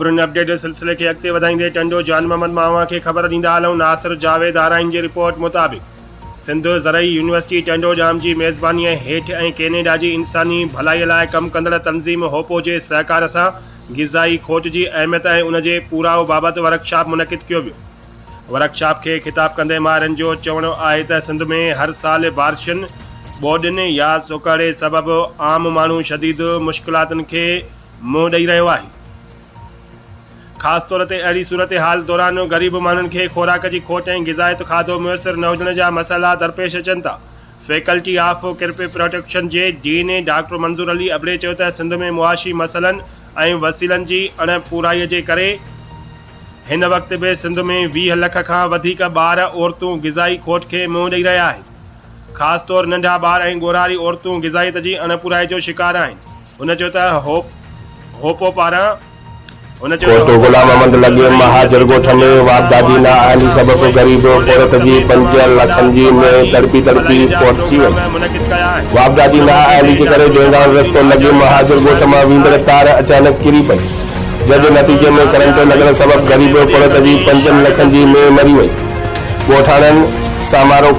खबरुनि update सिलसिले के अॻिते वधाईंदे टंडो जान मोहम्मद मावा खे ख़बर ॾींदा हलूं। नासिर जावेद आराइन जी रिपोर्ट मुताबिक़ सिंध ज़रई यूनिवर्सिटी टंडो जाम जी मेज़बानीअ हेठि ऐं कैनेडा जी इंसानी भलाईअ लाइ कमु कंदड़ तंज़ीम होपो जे सहकार सां ग़िज़ाई खोट जी अहमियत ऐं उन जे पूराउ बाबति वर्कशॉप मुनक़िद कयो वियो। वर्कशॉप खे ख़िताब कंदे माहिरनि जो चवणो आहे त सिंध में हर साल बारिशुनि ॿोॾियुनि या सोकाड़े सबबि आम माण्हू शदीद मुश्किलातुनि खे मुंहुं ॾेई रहियो आहे। ख़ासि तौर ते अहिड़ी सूरत हाल दौरान ग़रीब माण्हुनि खे खुराक जी खोट ऐं ग़िज़ायत खाधो मुयसरु न हुजण जा मसइला दरपेश अचनि था। फैकल्टी ऑफ क्रिप प्रोटेक्शन जे डीन डॉक्टर मंज़ूर अली अबरे चयो त सिंध में मुआशी मसइलनि ऐं वसीलनि जी अणपूराईअ जे करे हिन वक़्त बि सिंध में 20 लख खां वधीक ॿार औरतूं ग़िज़ाई खोट खे मुंहुं ॾेई रहिया आहिनि। ख़ासि तौर नंढा ॿार ऐं ॻोरारी औरतूं ग़िज़ायत जी अणपूराई जो शिकार आहिनि। हुन चयो त होपो पारां कोटो गुलाम अहमद लगे महाजर गोठ में वापदादी ना आली सबब गरीब औरत जी 5 लखन जी में तड़पी पहुंची वई। वापदादी ना आली के करे डेंगान रस्तो लगे महाजर गोठ में वींदड़ तार अचानक किरी पई, जंहिंजे नतीजे में करंट लॻण सबब गरीब औरत जी 5 लखन जी में मरी वई। ॻोठाणनि सामारो